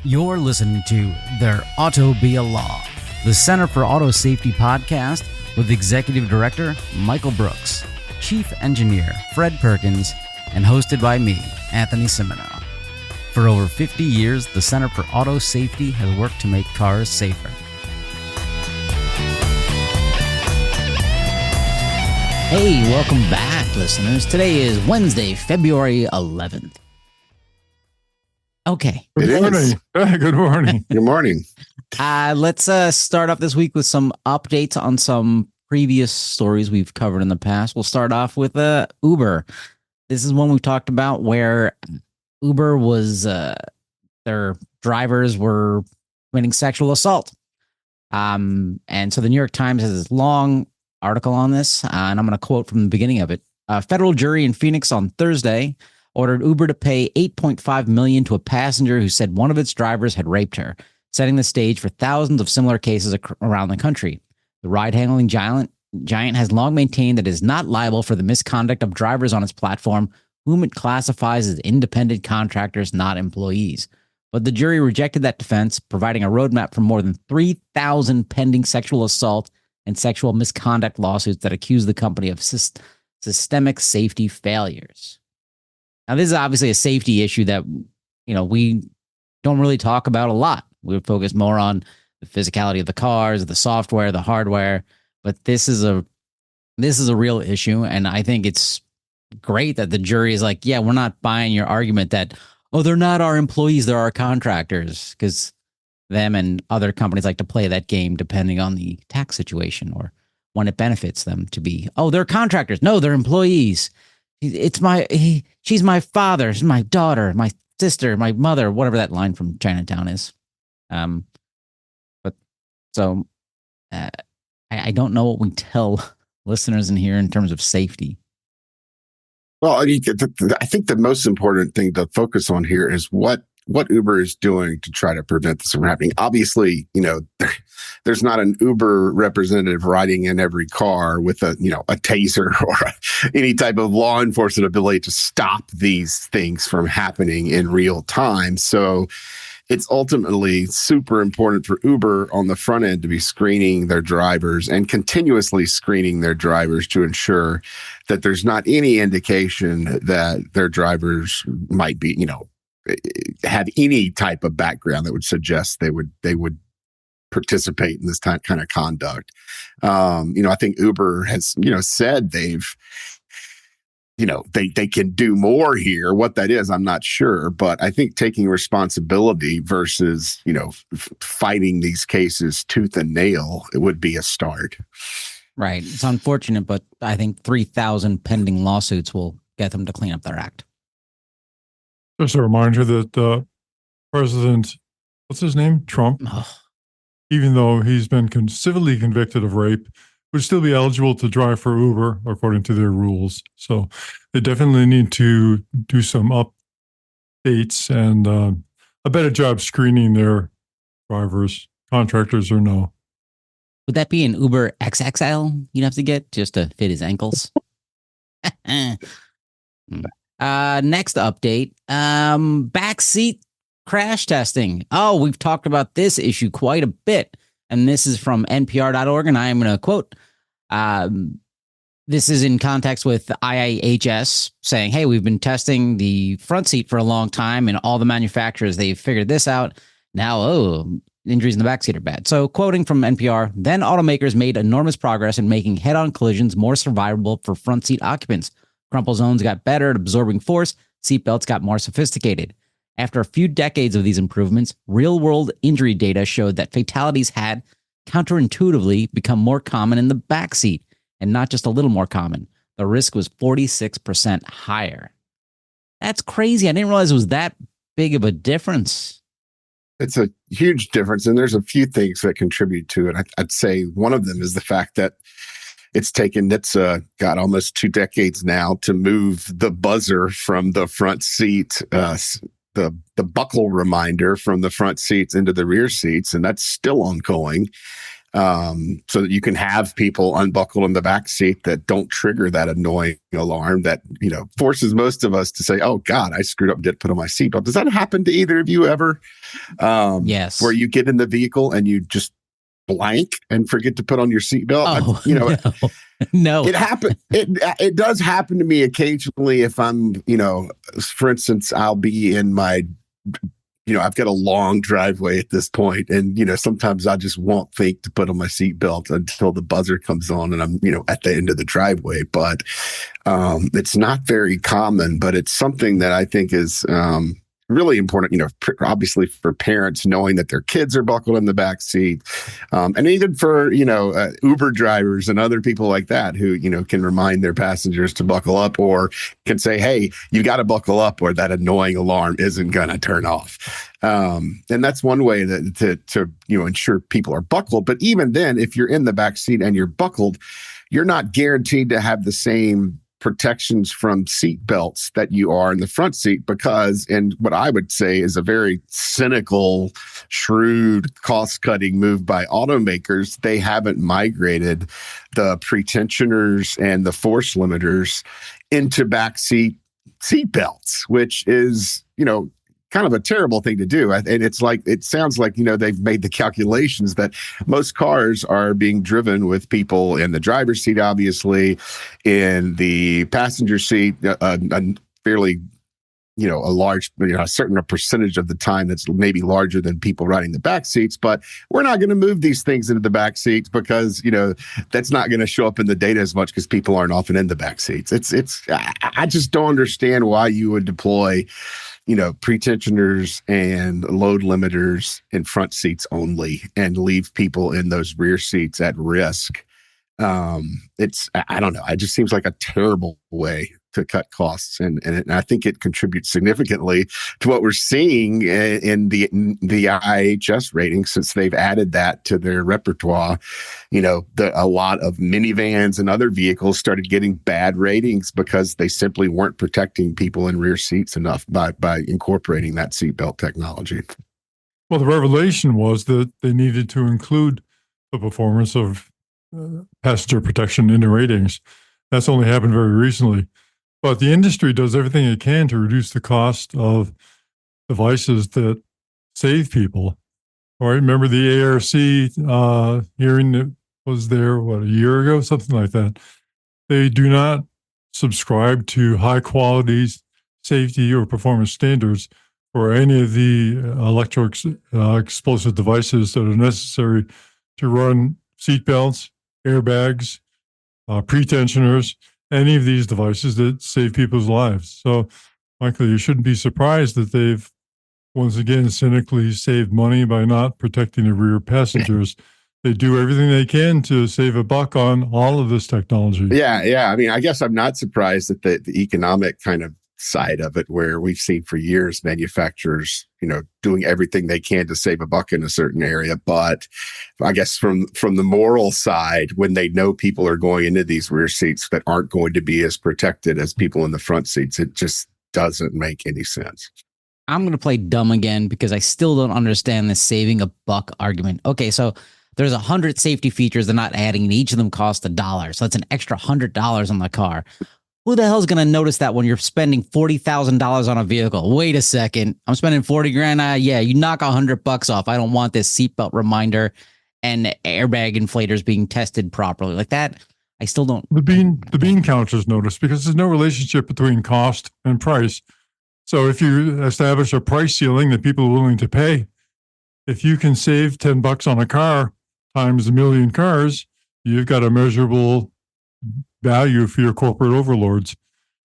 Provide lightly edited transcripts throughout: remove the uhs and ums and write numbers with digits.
You're listening to There Ought to Be a Law, the Center for Auto Safety podcast with Executive Director Michael Brooks, Chief Engineer Fred Perkins, and hosted by me, Anthony Cimino. For over 50 years, the Center for Auto Safety has worked to make cars safer. Hey, welcome back, listeners. Today is Wednesday, February 11th. Okay. Good morning. Good morning. Good morning. Let's start off this week with some updates on some previous stories we've covered in the past. We'll start off with Uber. This is one we've talked about where Uber was, their drivers were committing sexual assault. And so the New York Times has this long article on this, and I'm going to quote from the beginning of it. A federal jury in Phoenix on Thursday ordered Uber to pay $8.5 million to a passenger who said one of its drivers had raped her, setting the stage for thousands of similar cases around the country. The ride-hailing giant has long maintained that it is not liable for the misconduct of drivers on its platform, whom it classifies as independent contractors, not employees. But the jury rejected that defense, providing a roadmap for more than 3,000 pending sexual assault and sexual misconduct lawsuits that accuse the company of systemic safety failures. Now, this is obviously a safety issue that, we don't really talk about a lot. We focus more on the physicality of the cars, the software, the hardware, but this is a real issue, and I think it's great that the jury is like, yeah, we're not buying your argument that, oh, they're not our employees, they're our contractors, because them and other companies like to play that game depending on the tax situation or when it benefits them to be, oh, they're contractors. No, they're employees. She's my father, she's my daughter, my sister, my mother, whatever that line from Chinatown is. I don't know what we tell listeners in here in terms of safety. Well, I think the most important thing to focus on here is what Uber is doing to try to prevent this from happening. Obviously, there's not an Uber representative riding in every car with a taser or any type of law enforcement ability to stop these things from happening in real time. So it's ultimately super important for Uber on the front end to be screening their drivers and continuously screening their drivers to ensure that there's not any indication that their drivers might be, have any type of background that would suggest they would participate in this kind of conduct. I think Uber has, said they can do more here. What that is, I'm not sure, but I think taking responsibility versus, fighting these cases tooth and nail, it would be a start. Right. It's unfortunate, but I think 3,000 pending lawsuits will get them to clean up their act. Just a reminder that President, what's his name? Trump, even though he's been civilly convicted of rape, would still be eligible to drive for Uber according to their rules. So they definitely need to do some updates and a better job screening their drivers, contractors or no. Would that be an Uber XXL you'd have to get just to fit his ankles? Next update, backseat crash testing. Oh, we've talked about this issue quite a bit, and this is from NPR.org, and I am going to quote. This is in context with the IIHS saying, hey, we've been testing the front seat for a long time, and all the manufacturers, they've figured this out. Now, injuries in the backseat are bad. So quoting from NPR, then automakers made enormous progress in making head-on collisions more survivable for front seat occupants. Crumple zones got better at absorbing force. Seatbelts got more sophisticated. After a few decades of these improvements, real-world injury data showed that fatalities had counterintuitively become more common in the backseat, and not just a little more common. The risk was 46% higher. That's crazy. I didn't realize it was that big of a difference. It's a huge difference, and there's a few things that contribute to it. I'd say one of them is the fact that it's taken NHTSA, almost 2 decades now to move the buzzer from the front seat, the buckle reminder from the front seats into the rear seats, and that's still ongoing. so that you can have people unbuckled in the back seat that don't trigger that annoying alarm that, forces most of us to say, oh God, I screwed up and didn't put on my seatbelt. Does that happen to either of you ever? Yes. Where you get in the vehicle and you just blank and forget to put on your seatbelt. Oh, no. It happen. It does happen to me occasionally if I'm, for instance, I'll be in my, I've got a long driveway at this point, and sometimes I just won't think to put on my seatbelt until the buzzer comes on, and I'm at the end of the driveway. But it's not very common, but it's something that I think is really important, obviously for parents knowing that their kids are buckled in the back seat. And even for, Uber drivers and other people like that who, can remind their passengers to buckle up, or can say, hey, you got to buckle up or that annoying alarm isn't going to turn off. And that's one way to ensure people are buckled. But even then, if you're in the back seat and you're buckled, you're not guaranteed to have the same protections from seat belts that you are in the front seat, because, and what I would say is a very cynical, shrewd, cost-cutting move by automakers, they haven't migrated the pretensioners and the force limiters into backseat seat belts, which is, kind of a terrible thing to do. And it sounds like, they've made the calculations that most cars are being driven with people in the driver's seat, obviously, in the passenger seat, a fairly, a large, a certain percentage of the time that's maybe larger than people riding the back seats. But we're not going to move these things into the back seats because, that's not going to show up in the data as much because people aren't often in the back seats. I just don't understand why you would deploy pretensioners and load limiters in front seats only and leave people in those rear seats at risk. I don't know. It just seems like a terrible way to cut costs. And I think it contributes significantly to what we're seeing in the IHS rating, since they've added that to their repertoire. A lot of minivans and other vehicles started getting bad ratings because they simply weren't protecting people in rear seats enough by incorporating that seatbelt technology. Well, the revelation was that they needed to include the performance of passenger protection in the ratings. That's only happened very recently. But the industry does everything it can to reduce the cost of devices that save people. All right, remember the ARC hearing that was there, a year ago, something like that. They do not subscribe to high quality safety or performance standards for any of the explosive devices that are necessary to run seatbelts, airbags, pretensioners, any of these devices that save people's lives. So, Michael, you shouldn't be surprised that they've once again cynically saved money by not protecting the rear passengers. They do everything they can to save a buck on all of this technology. Yeah. I mean, I guess I'm not surprised at the economic kind of side of it, where we've seen for years manufacturers, doing everything they can to save a buck in a certain area. But I guess from the moral side, when they know people are going into these rear seats that aren't going to be as protected as people in the front seats, it just doesn't make any sense. I'm going to play dumb again because I still don't understand this saving a buck argument. Okay, so there's 100 safety features they're not adding, and each of them cost $1. So that's an extra $100 on the car. Who the hell is going to notice that when you're spending $40,000 on a vehicle? Wait a second. I'm spending 40 grand. Yeah, you knock $100 off. I don't want this seatbelt reminder and airbag inflators being tested properly like that. I still don't. The bean counters notice, because there's no relationship between cost and price. So if you establish a price ceiling that people are willing to pay, if you can save $10 on a car times a million cars, you've got a measurable value for your corporate overlords.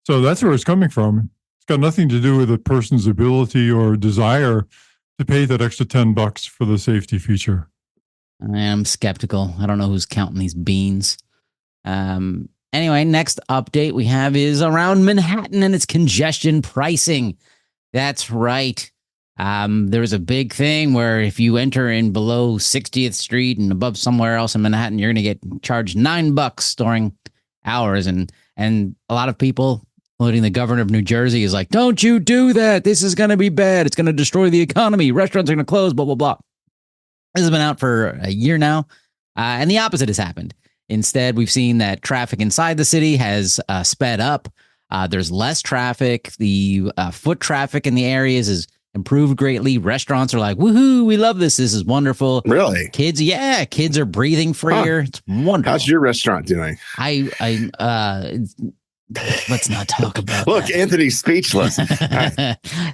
So that's where it's coming from. It's got nothing to do with a person's ability or desire to pay that extra $10 for the safety feature. I am skeptical. I don't know who's counting these beans. Anyway, next update we have is around Manhattan and its congestion pricing. That's right. There's a big thing where if you enter in below 60th Street and above somewhere else in Manhattan, you're going to get charged $9 during hours. And a lot of people, including the governor of New Jersey, is like, don't you do that. This is going to be bad. It's going to destroy the economy. Restaurants are going to close, blah, blah, blah. This has been out for a year now. And the opposite has happened. Instead, we've seen that traffic inside the city has sped up. There's less traffic. The foot traffic in the areas is improved greatly. Restaurants are like, woohoo, we love this. This is wonderful. Really? Kids are breathing freer. It's wonderful. How's your restaurant doing? Let's not talk about Look, that. Anthony's speechless.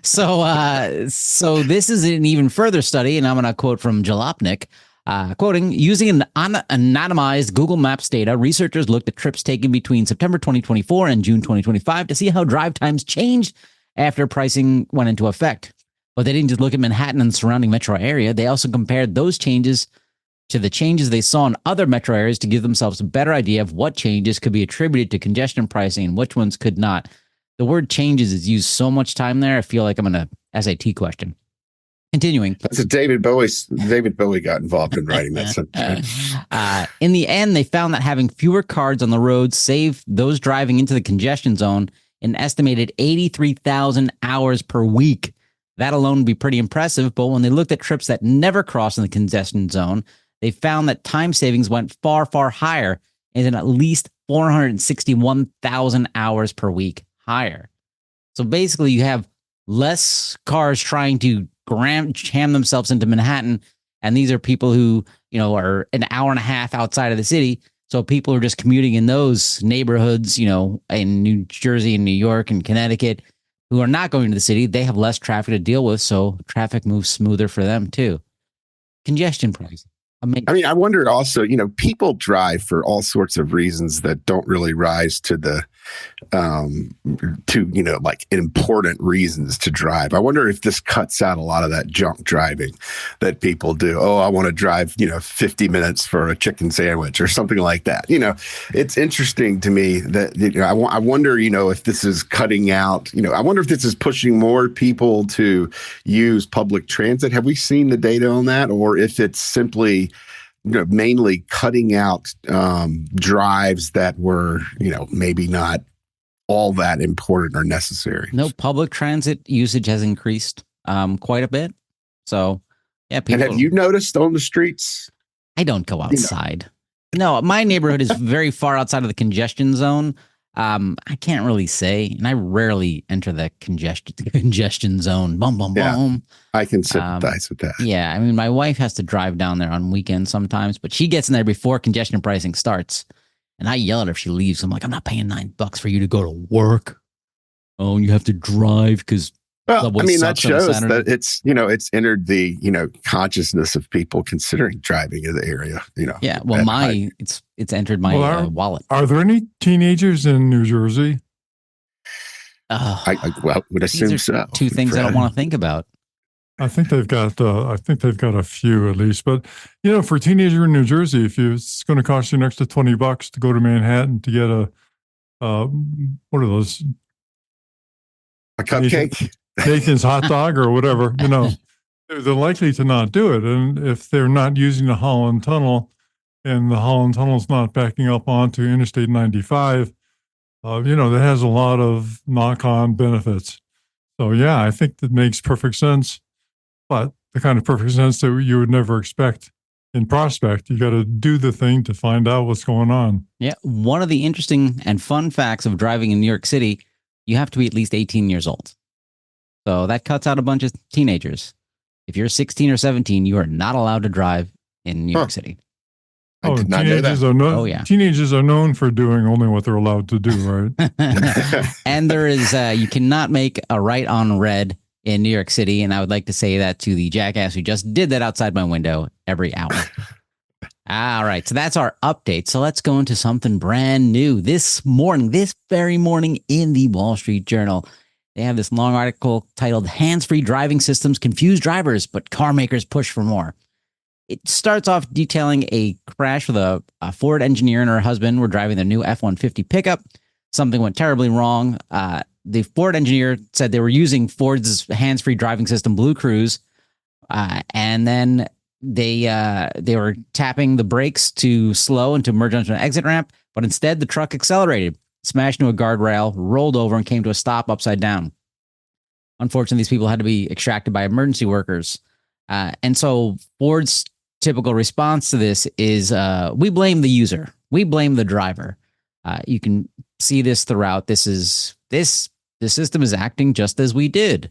So this is an even further study, and I'm going to quote from Jalopnik. Quoting, using an anonymized Google Maps data, researchers looked at trips taken between September 2024 and June 2025 to see how drive times changed after pricing went into effect. But they didn't just look at Manhattan and the surrounding metro area. They also compared those changes to the changes they saw in other metro areas to give themselves a better idea of what changes could be attributed to congestion pricing and which ones could not. The word changes is used so much time there, I feel like I'm in a SAT question. Continuing. That's a David Bowie got involved in writing that sometime. In the end, they found that having fewer cars on the road saved those driving into the congestion zone an estimated 83,000 hours per week. That alone would be pretty impressive, but when they looked at trips that never crossed in the congestion zone, they found that time savings went far, far higher, and at least 461,000 hours per week higher. So basically, you have less cars trying to jam themselves into Manhattan, and these are people who, are an hour and a half outside of the city. So people are just commuting in those neighborhoods, in New Jersey and New York and Connecticut, who are not going to the city. They have less traffic to deal with, so traffic moves smoother for them too. Congestion pricing. I wonder also, people drive for all sorts of reasons that don't really rise to the, like important reasons to drive. I wonder if this cuts out a lot of that junk driving that people do. Oh, I want to drive, 50 minutes for a chicken sandwich or something like that. It's interesting to me that, I wonder, if this is cutting out, I wonder if this is pushing more people to use public transit. Have we seen the data on that? Or if it's simply, mainly cutting out drives that were, maybe not all that important or necessary. No, public transit usage has increased quite a bit. So, yeah. And have you noticed on the streets? I don't go outside. No, my neighborhood is very far outside of the congestion zone. I can't really say, and I rarely enter the congestion zone. Boom, boom, boom. I can sympathize with that. Yeah, my wife has to drive down there on weekends sometimes, but she gets in there before congestion pricing starts, and I yell at her if she leaves. I'm like, I'm not paying $9 for you to go to work. Oh, and you have to drive because. Well, that shows that it's it's entered the consciousness of people considering driving in the area. Yeah, well, it's entered my wallet. Are there any teenagers in New Jersey? I would assume so. Two things I don't want to think about. I think they've got a few at least. But for a teenager in New Jersey, it's going to cost you an extra $20 to go to Manhattan to get what are those? A cupcake. Nathan's hot dog or whatever, they're likely to not do it. And if they're not using the Holland Tunnel and the Holland Tunnel's not backing up onto Interstate 95, that has a lot of knock-on benefits. So, yeah, I think that makes perfect sense. But the kind of perfect sense that you would never expect in prospect. You got to do the thing to find out what's going on. Yeah. One of the interesting and fun facts of driving in New York City, you have to be at least 18 years old. So that cuts out a bunch of teenagers. If you're 16 or 17, you are not allowed to drive in New York City. I did not know that. Teenagers are known for doing only what they're allowed to do, right? And there is, you cannot make a right on red in New York City. And I would like to say that to the jackass who just did that outside my window every hour. All right. So that's our update. So let's go into something brand new. This very morning in the Wall Street Journal, they have this long article titled "Hands-Free Driving Systems Confuse Drivers, but Car Makers Push for More." It starts off detailing a crash with a Ford engineer and her husband were driving their new F-150 pickup. Something went terribly wrong. The Ford engineer said they were using Ford's hands-free driving system, Blue Cruise, and then they were tapping the brakes to slow and to merge onto an exit ramp, but instead the truck accelerated, smashed into a guardrail, rolled over, and came to a stop upside down. Unfortunately, these people had to be extracted by emergency workers. And so Ford's typical response to this is we blame the user. We blame the driver. You can see this throughout. The system is acting just as we did.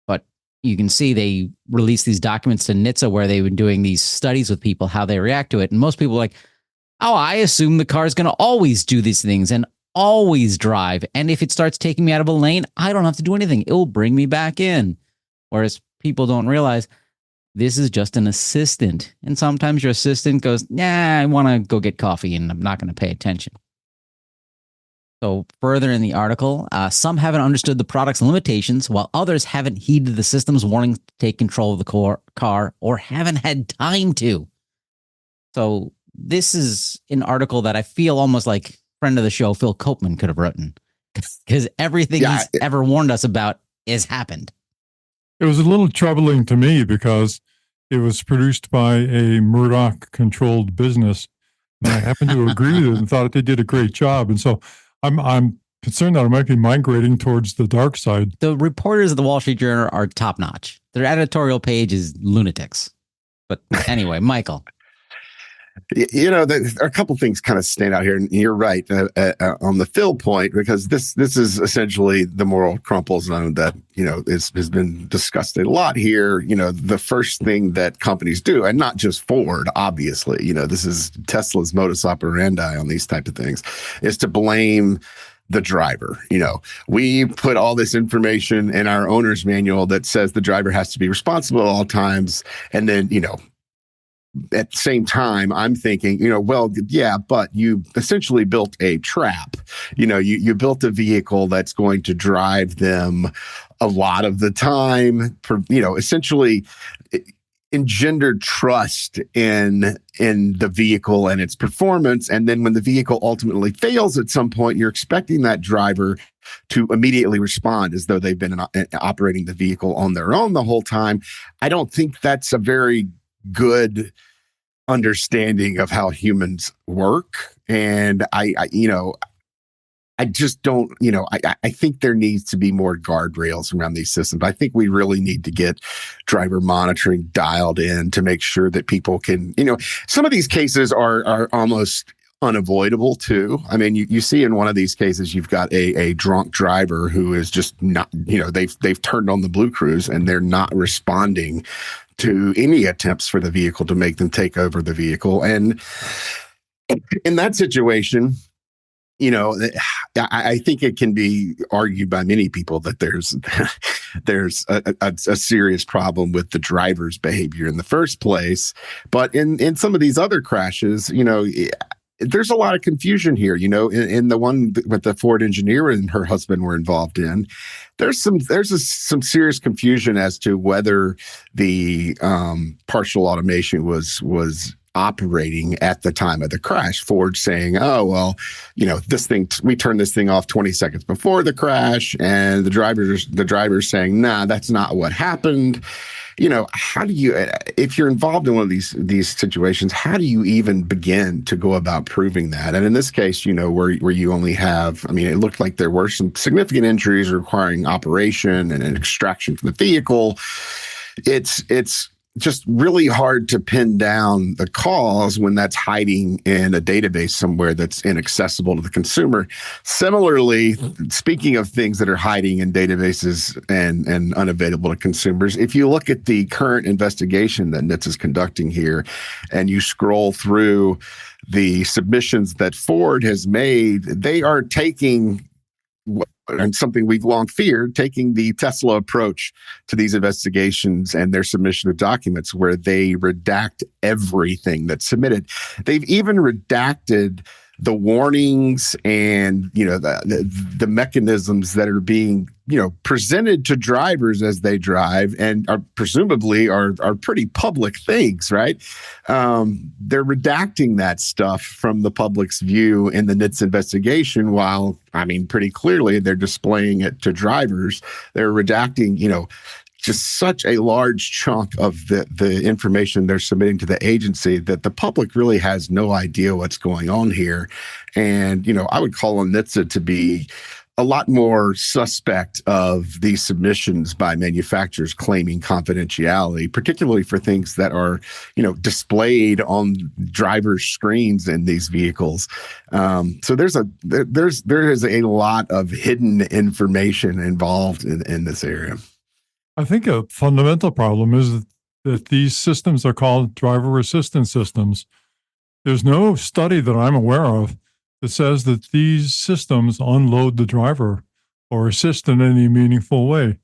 But you can see they released these documents to NHTSA where they've been doing these studies with people, how they react to it. And most people are like, oh, I assume the car is going to always do these things and always drive. And if it starts taking me out of a lane, I don't have to do anything. It will bring me back in. Whereas people don't realize this is just an assistant. And sometimes your assistant goes, nah, I want to go get coffee and I'm not going to pay attention. So further in the article, some haven't understood the product's limitations, while others haven't heeded the system's warning to take control of the car or haven't had time to. So this is an article that I feel almost like friend of the show, Phil Koopman, could have written, because everything he's ever warned us about has happened. It was a little troubling to me because it was produced by a Murdoch-controlled business, and I happen to agree with it and thought they did a great job. And so I'm concerned that I might be migrating towards the dark side. The reporters of the Wall Street Journal are top notch. Their editorial page is lunatics. But anyway, Michael. There are a couple things kind of stand out here, and you're right on the Phil point, because this is essentially the moral crumple zone that has been discussed a lot here. The first thing that companies do, and not just Ford, obviously, this is Tesla's modus operandi on these type of things, is to blame the driver. We put all this information in our owner's manual that says the driver has to be responsible at all times, and then at the same time, I'm thinking, well, yeah, but you essentially built a trap. You built a vehicle that's going to drive them a lot of the time, essentially engendered trust in the vehicle and its performance. And then when the vehicle ultimately fails at some point, you're expecting that driver to immediately respond as though they've been operating the vehicle on their own the whole time. I don't think that's a very good understanding of how humans work. And I just don't, I think there needs to be more guardrails around these systems. I think we really need to get driver monitoring dialed in to make sure that people can, some of these cases are almost unavoidable too. I mean, you see in one of these cases, you've got a drunk driver who is just not, they've turned on the Blue Cruise and they're not responding to any attempts for the vehicle to make them take over the vehicle. And in that situation, I think it can be argued by many people that there's a serious problem with the driver's behavior in the first place. But in some of these other crashes, there's a lot of confusion here. In the one with the Ford engineer and her husband were involved in, there's some serious confusion as to whether the partial automation was operating at the time of the crash. Ford saying, oh, well, we turned this thing off 20 seconds before the crash, and the driver's saying, nah, that's not what happened. How do you, if you're involved in one of these situations, how do you even begin to go about proving that? And in this case, where you only have, it looked like there were some significant injuries requiring operation and an extraction from the vehicle. It's just really hard to pin down the cause when that's hiding in a database somewhere that's inaccessible to the consumer. Similarly, speaking of things that are hiding in databases and unavailable to consumers, if you look at the current investigation that NHTSA is conducting here, and you scroll through the submissions that Ford has made, they are taking, and something we've long feared, taking the Tesla approach to these investigations and their submission of documents, where they redact everything that's submitted. They've even redacted the warnings and the mechanisms that are being presented to drivers as they drive, and are presumably are pretty public things, right? They're redacting that stuff from the public's view in the NHTSA investigation, while pretty clearly they're displaying it to drivers. They're redacting just such a large chunk of the information they're submitting to the agency that the public really has no idea what's going on here. And, I would call on NHTSA to be a lot more suspect of these submissions by manufacturers claiming confidentiality, particularly for things that are, displayed on drivers' screens in these vehicles. So there is a lot of hidden information involved in this area. I think a fundamental problem is that these systems are called driver assistance systems. There's no study that I'm aware of that says that these systems unload the driver or assist in any meaningful way.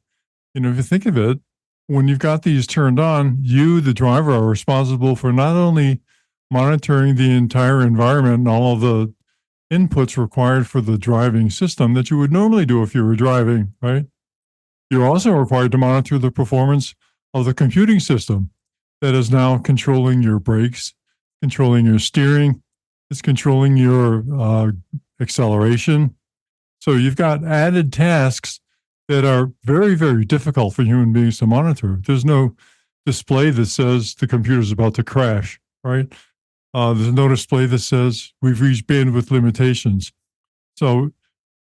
If you think of it, when you've got these turned on, you, the driver, are responsible for not only monitoring the entire environment and all of the inputs required for the driving system that you would normally do if you were driving, right? You're also required to monitor the performance of the computing system that is now controlling your brakes, controlling your steering, it's controlling your acceleration. So you've got added tasks that are very, very difficult for human beings to monitor. There's no display that says the computer's about to crash, right? There's no display that says we've reached bandwidth limitations. So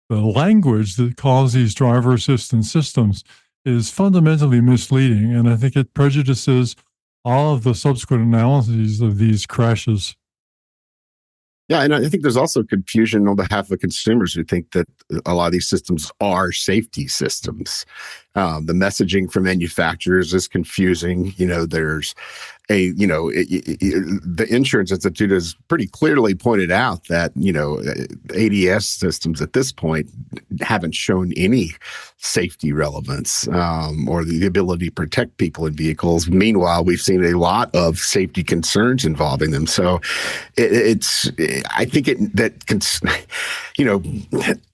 the language that calls these driver assistance systems is fundamentally misleading, and I think it prejudices all of the subsequent analyses of these crashes. Yeah, and I think there's also confusion on behalf of consumers who think that a lot of these systems are safety systems. The messaging from manufacturers is confusing. There's the Insurance Institute has pretty clearly pointed out that, ADS systems at this point haven't shown any safety relevance or the ability to protect people in vehicles. Meanwhile, we've seen a lot of safety concerns involving them. So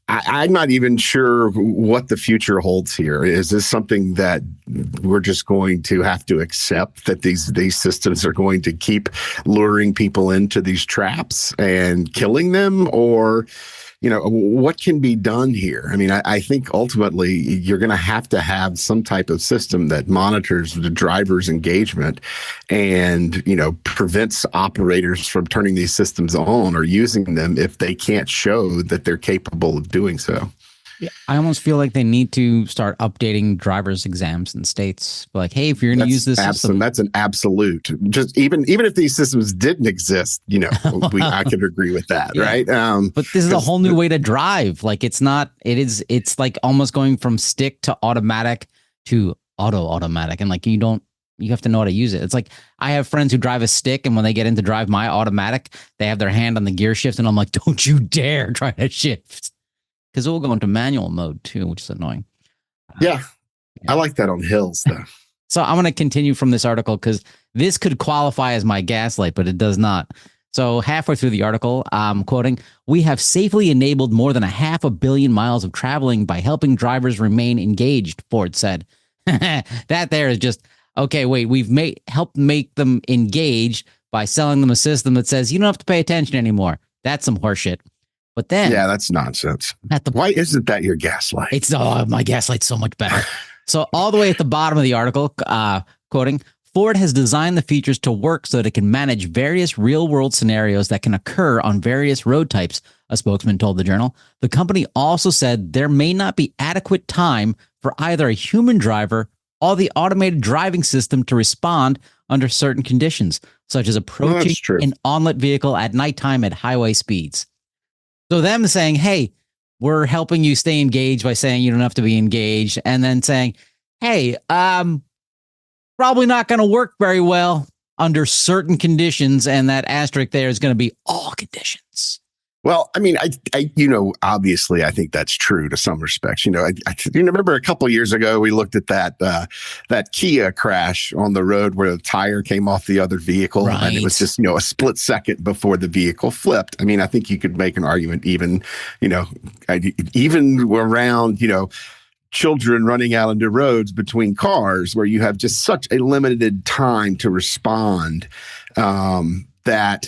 I'm not even sure what the future holds here. Is this something that we're just going to have to accept, that these systems are going to keep luring people into these traps and killing them? Or, what can be done here? I mean, I think ultimately you're going to have some type of system that monitors the driver's engagement and, prevents operators from turning these systems on or using them if they can't show that they're capable of doing so. Yeah, I almost feel like they need to start updating driver's exams in states. Like, hey, if you're going to use this system, that's an absolute. Just even if these systems didn't exist, I could agree with that, yeah. Right? But this is a whole new way to drive. Like, it's like almost going from stick to automatic to automatic, and like you have to know how to use it. It's like I have friends who drive a stick, and when they get into drive my automatic, they have their hand on the gear shift, and I'm like, don't you dare try to shift. Because it will go into manual mode too, which is annoying. Yeah. I like that on hills, though. So I'm going to continue from this article because this could qualify as my gaslight, but it does not. So halfway through the article, I'm quoting, "We have safely enabled more than 500 million miles of traveling by helping drivers remain engaged," Ford said. That there is just, okay, wait, we've helped make them engaged by selling them a system that says you don't have to pay attention anymore. That's some horseshit. But then, yeah, that's nonsense. Why isn't that your gaslight? My gaslight's so much better. So all the way at the bottom of the article, quoting, "Ford has designed the features to work so that it can manage various real-world scenarios that can occur on various road types," a spokesman told the Journal. The company also said there may not be adequate time for either a human driver or the automated driving system to respond under certain conditions, such as approaching an on-lit vehicle at nighttime at highway speeds. So them saying, hey, we're helping you stay engaged by saying you don't have to be engaged, and then saying, hey, probably not going to work very well under certain conditions, and that asterisk there is going to be all conditions. Well, I mean, I obviously, I think that's true to some respects. I remember a couple of years ago, we looked at that Kia crash on the road where the tire came off the other vehicle, right. And it was just, a split second before the vehicle flipped. I mean, I think you could make an argument even around, children running out into roads between cars where you have just such a limited time to respond, that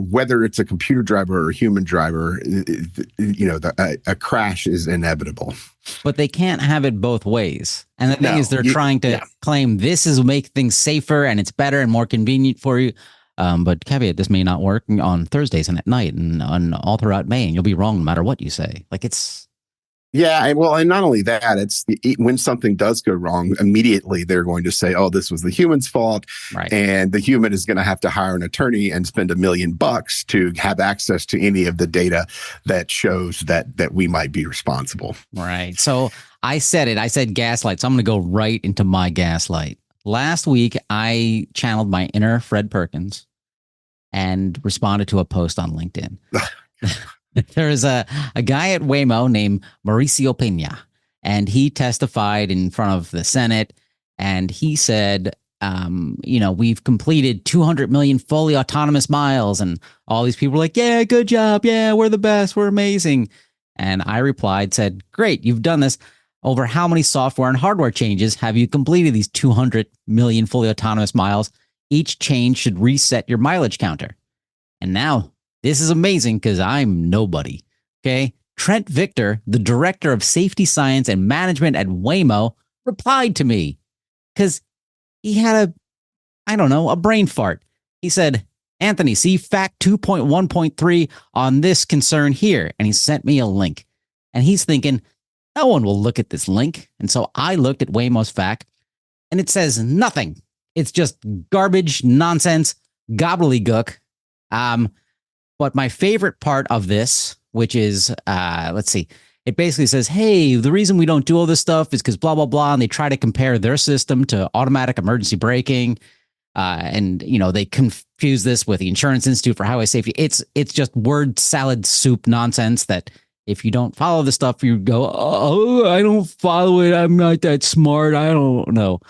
whether it's a computer driver or a human driver, a crash is inevitable. But they can't have it both ways. And the thing is, they're trying to claim this is make things safer and it's better and more convenient for you. But caveat, this may not work on Thursdays and at night and all throughout May, and you'll be wrong no matter what you say. Like, it's Yeah, well, and not only that, it's when something does go wrong, immediately they're going to say, "Oh, this was the human's fault," Right. and the human is going to have to hire an attorney and spend $1 million to have access to any of the data that shows that we might be responsible. Right. So I said it. I said gaslight. So I'm going to go right into my gaslight. Last week, I channeled my inner Fred Perkins and responded to a post on LinkedIn. There is a guy at Waymo named Mauricio Pena, and he testified in front of the Senate, and he said, we've completed 200 million fully autonomous miles, and all these people were like, yeah, good job. Yeah, we're the best. We're amazing. And I replied, said, great, you've done this. Over how many software and hardware changes have you completed these 200 million fully autonomous miles? Each change should reset your mileage counter. And now, this is amazing because I'm nobody. Okay. Trent Victor, the director of safety science and management at Waymo, replied to me because he had a brain fart. He said, Anthony, see fact 2.1.3 on this concern here. And he sent me a link. And he's thinking, no one will look at this link. And so I looked at Waymo's fact and it says nothing. It's just garbage, nonsense, gobbledygook. But my favorite part of this, which is, let's see, it basically says, hey, the reason we don't do all this stuff is because blah, blah, blah. And they try to compare their system to automatic emergency braking. And, they confuse this with the Insurance Institute for Highway Safety. It's just word salad soup nonsense that if you don't follow the stuff, you go, oh, I don't follow it. I'm not that smart. I don't know.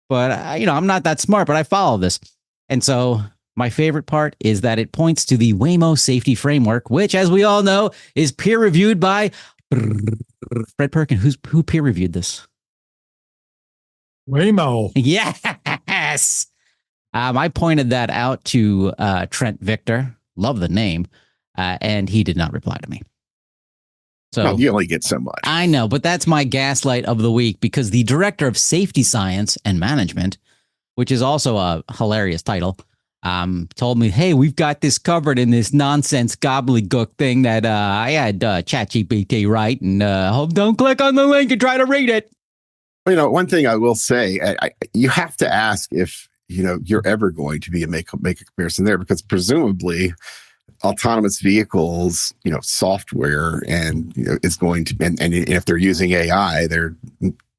But, I'm not that smart, but I follow this. And so my favorite part is that it points to the Waymo safety framework, which, as we all know, is peer reviewed by Fred Perkins. Who peer reviewed this? Waymo. Yes. I pointed that out to Trent Victor. Love the name. And he did not reply to me. So well, you only get so much. I know, but that's my gaslight of the week because the director of safety science and management, which is also a hilarious title, told me, hey, we've got this covered in this nonsense gobbledygook thing that I had ChatGPT write, and don't click on the link and try to read it. One thing I will say, you have to ask if you're ever going to be make a comparison there, because presumably autonomous vehicles, software and it's going to, and if they're using AI, their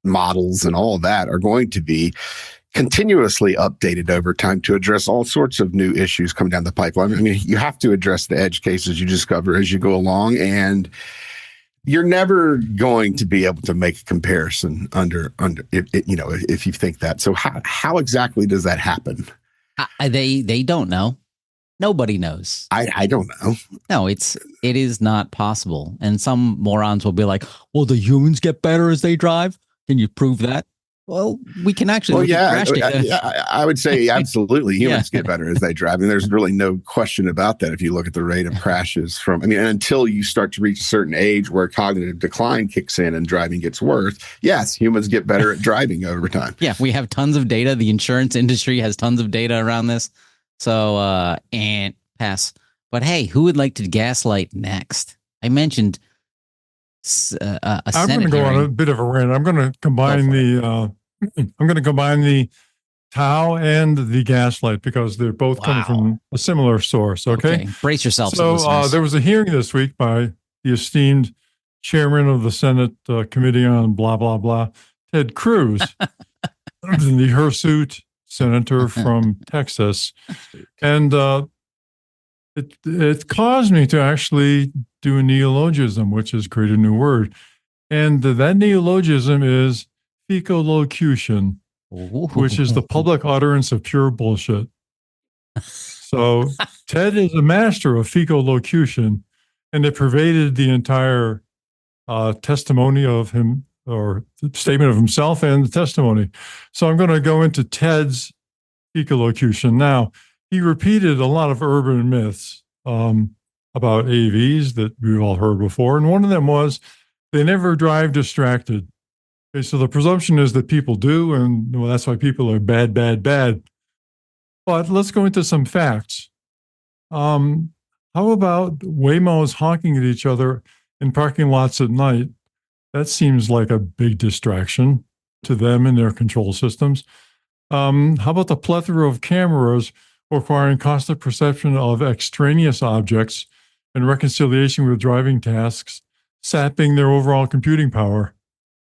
models and all of that are going to be continuously updated over time to address all sorts of new issues coming down the pipeline. I mean, you have to address the edge cases you discover as you go along, and you're never going to be able to make a comparison if you think that. So how exactly does that happen? They don't know. Nobody knows. I don't know. No, it is not possible. And some morons will be like, well, the humans get better as they drive. Can you prove that? Well, we can actually. Well, I would say absolutely humans get better as they drive. And there's really no question about that. If you look at the rate of crashes until you start to reach a certain age where cognitive decline kicks in and driving gets worse. Yes, humans get better at driving over time. Yeah, we have tons of data. The insurance industry has tons of data around this. So, and pass. But hey, who would like to gaslight next? I mentioned I'm going to go on a bit of a rant. I'm going to combine the Tau and the gaslight because they're both coming from a similar source. Okay? Brace yourselves. So there was a hearing this week by the esteemed chairman of the Senate Committee on blah, blah, blah, Ted Cruz, the hirsute senator from Texas. And it caused me to actually do a neologism, which is create a new word. And that neologism is fecolocution, which is the public utterance of pure bullshit. So Ted is a master of fecolocution, and it pervaded the entire testimony of him, or statement of himself and the testimony. So I'm going to go into Ted's fecolocution. Now, he repeated a lot of urban myths about AVs that we've all heard before. And one of them was they never drive distracted. Okay, so the presumption is that people do, and well, that's why people are bad, bad, bad. But let's go into some facts. How about Waymos honking at each other in parking lots at night? That seems like a big distraction to them and their control systems. How about the plethora of cameras requiring constant perception of extraneous objects and reconciliation with driving tasks, sapping their overall computing power?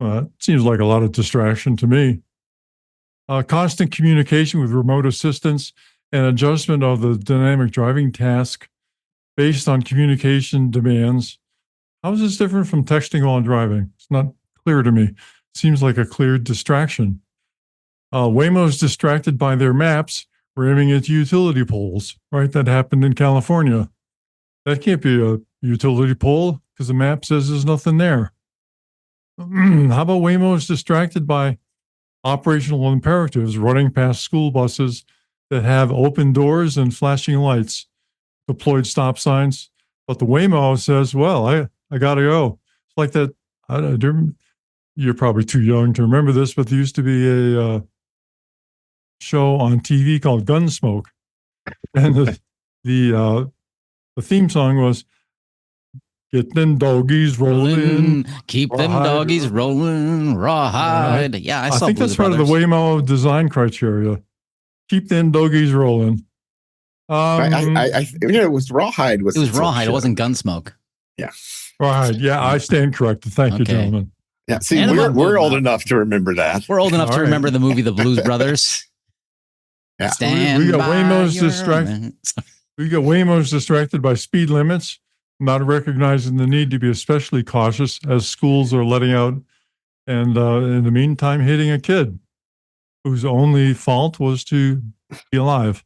It seems like a lot of distraction to me. Constant communication with remote assistance and adjustment of the dynamic driving task based on communication demands. How is this different from texting while driving? It's not clear to me. Seems like a clear distraction. Waymo's distracted by their maps ramming into utility poles, right? That happened in California. That can't be a utility pole because the map says there's nothing there. How about Waymo's distracted by operational imperatives running past school buses that have open doors and flashing lights, deployed stop signs? But the Waymo says, well, I got to go. It's like that. You're probably too young to remember this, but there used to be a show on TV called Gunsmoke. And the theme song was, "Get them doggies rolling, keep them doggies rolling, rawhide." Yeah, I think that's part of the Waymo design criteria. Keep them doggies rolling. It was Rawhide. It was Rawhide. It wasn't Gunsmoke. Yeah. Rawhide. Yeah, I stand corrected. Thank you, gentlemen. Yeah. See, we're old enough to remember that. We're old enough to remember the movie The Blues Brothers. Yeah. Stand we got by Waymo's your distracted. man. We got Waymo's distracted by speed limits, not recognizing the need to be especially cautious as schools are letting out, and in the meantime, hitting a kid whose only fault was to be alive.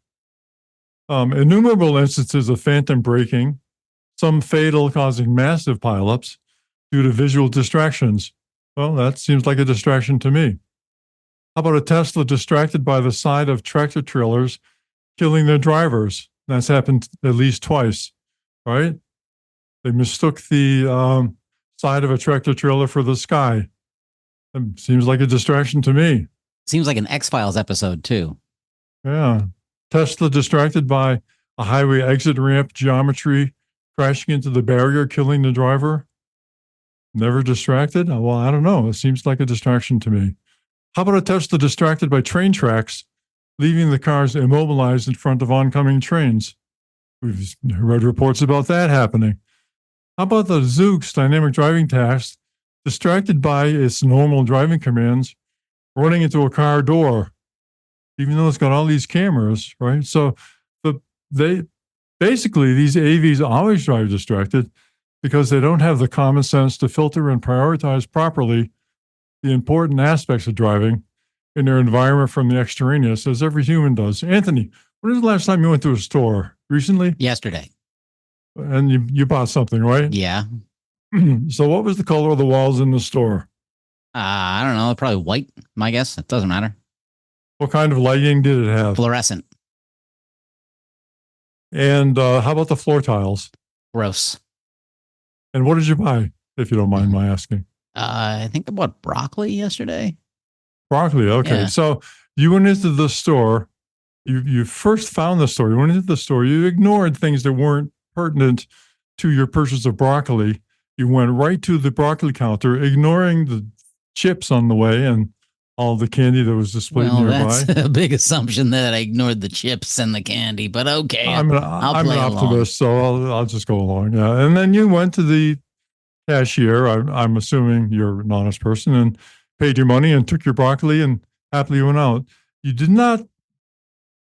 Innumerable instances of phantom braking, some fatal, causing massive pileups due to visual distractions. Well, that seems like a distraction to me. How about a Tesla distracted by the side of tractor trailers, killing their drivers? That's happened at least twice, right? They mistook the side of a tractor trailer for the sky. It seems like a distraction to me. Seems like an X-Files episode, too. Yeah. Tesla distracted by a highway exit ramp geometry, crashing into the barrier, killing the driver. Never distracted? Well, I don't know. It seems like a distraction to me. How about a Tesla distracted by train tracks, leaving the cars immobilized in front of oncoming trains? We've read reports about that happening. How about the Zoox dynamic driving task, distracted by its normal driving commands, running into a car door, even though it's got all these cameras, right? So these AVs always drive distracted because they don't have the common sense to filter and prioritize properly the important aspects of driving in their environment from the extraneous, as every human does. Anthony, when was the last time you went to a store? Recently? Yesterday. And you bought something, right? Yeah. So what was the color of the walls in the store? I don't know. Probably white, my guess. It doesn't matter. What kind of lighting did it have? Fluorescent. And how about the floor tiles? Gross. And what did you buy, if you don't mind my asking? I think I bought broccoli yesterday. Broccoli, okay. Yeah. So you went into the store. You first found the store. You went into the store. You ignored things that weren't pertinent to your purchase of broccoli. You went right to the broccoli counter, ignoring the chips on the way and all the candy that was displayed nearby. That's a big assumption that I ignored the chips and the candy, but okay. I'm an optimist, so I'll just go along. Yeah. And then you went to the cashier. I'm assuming you're an honest person, and paid your money and took your broccoli and happily went out. You did not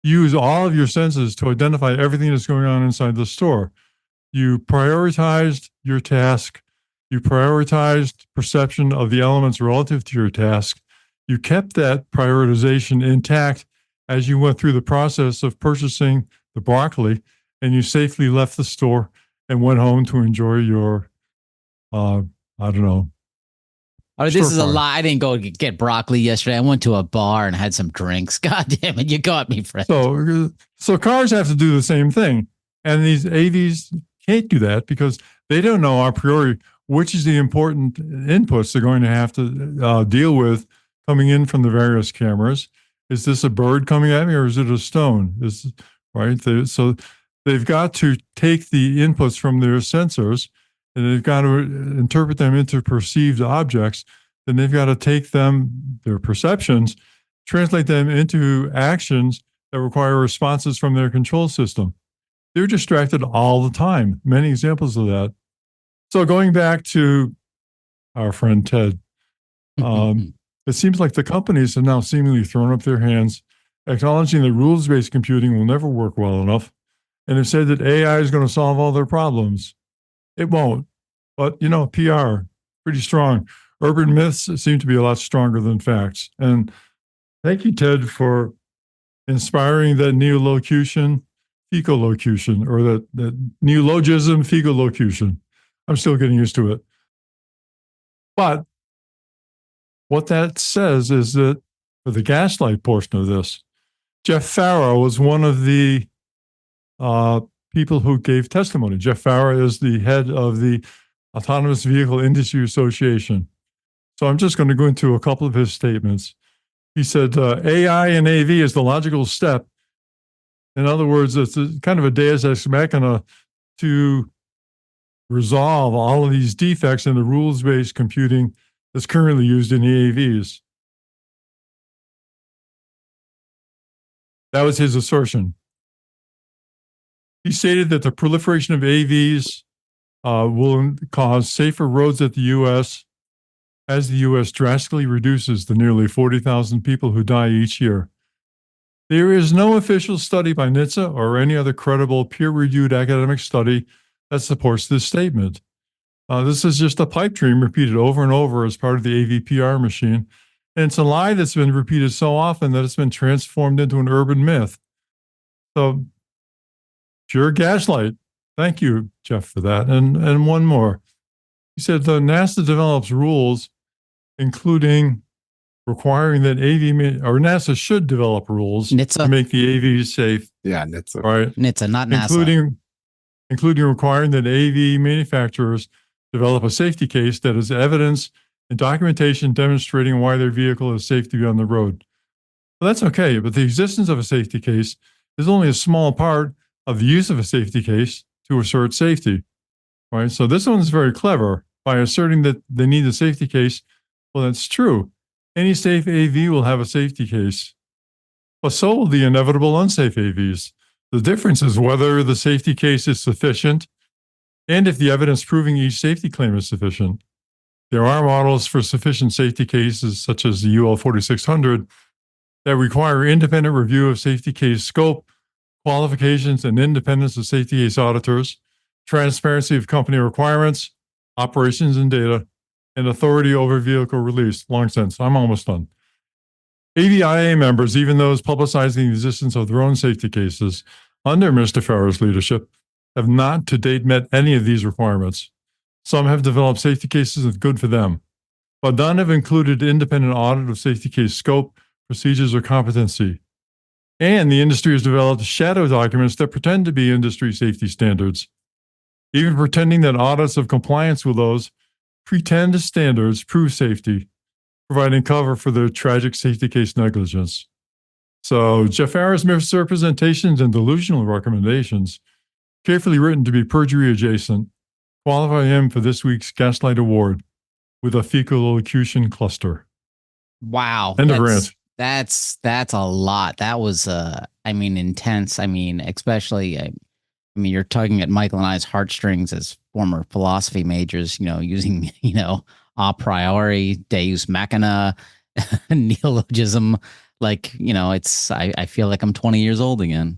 use all of your senses to identify everything that's going on inside the store. You prioritized your task. You prioritized perception of the elements relative to your task. You kept that prioritization intact as you went through the process of purchasing the broccoli, and you safely left the store and went home to enjoy your, I don't know. Oh, this is a lie. I didn't go get broccoli yesterday. I went to a bar and had some drinks. God damn it. You got me, friend. So cars have to do the same thing. And these AVs can't do that because they don't know a priori which is the important inputs they're going to have to deal with coming in from the various cameras. Is this a bird coming at me or is it a stone? So they've got to take the inputs from their sensors and they've got to interpret them into perceived objects, then they've got to take them, their perceptions, translate them into actions that require responses from their control system. They're distracted all the time. Many examples of that. So going back to our friend Ted, it seems like the companies have now seemingly thrown up their hands, acknowledging that rules-based computing will never work well enough, and have said that AI is going to solve all their problems. It won't. But, PR, pretty strong. Urban myths seem to be a lot stronger than facts. And thank you, Ted, for inspiring that neolocution, fecalocution, or that neologism, fecalocution. I'm still getting used to it. But what that says is that for the gaslight portion of this, Jeff Farrow was one of the people who gave testimony. Jeff Farrow is the head of the Autonomous Vehicle Industry Association. So I'm just going to go into a couple of his statements. He said, AI and AV is the logical step. In other words, it's kind of a deus ex machina to resolve all of these defects in the rules-based computing that's currently used in the AVs. That was his assertion. He stated that the proliferation of AVs will cause safer roads at the U.S. as the U.S. drastically reduces the nearly 40,000 people who die each year. There is no official study by NHTSA or any other credible peer-reviewed academic study that supports this statement. This is just a pipe dream repeated over and over as part of the AVPR machine. And it's a lie that's been repeated so often that it's been transformed into an urban myth. So, pure gaslight. Thank you, Jeff, for that. And one more. He said the NASA develops rules, including requiring that NASA should develop rules to make the AVs safe. Yeah, NHTSA. Right? NHTSA, not NASA. Including requiring that AV manufacturers develop a safety case that is evidence and documentation demonstrating why their vehicle is safe to be on the road. Well, that's okay, but the existence of a safety case is only a small part of the use of a safety case to assert safety. Right? So this one's very clever by asserting that they need a safety case. Well, that's true. Any safe AV will have a safety case, but so will the inevitable unsafe AVs. The difference is whether the safety case is sufficient and if the evidence proving each safety claim is sufficient. There are models for sufficient safety cases, such as the UL 4600, that require independent review of safety case scope, qualifications and independence of safety case auditors, transparency of company requirements, operations and data, and authority over vehicle release. Long sense. I'm almost done. AVIA members, even those publicizing the existence of their own safety cases under Mr. Farrow's leadership, have not to date met any of these requirements. Some have developed safety cases and good for them, but none have included independent audit of safety case scope, procedures, or competency. And the industry has developed shadow documents that pretend to be industry safety standards, even pretending that audits of compliance with those pretend standards prove safety, providing cover for their tragic safety case negligence. So Jeff Farrow's misrepresentations and delusional recommendations, carefully written to be perjury adjacent, qualify him for this week's Gaslight Award with a fecalocution cluster. Wow. End of rant. That's a lot. That was, intense. Especially, you're tugging at Michael and I's heartstrings as former philosophy majors, using, a priori, deus machina, neologism. I feel like I'm 20 years old again.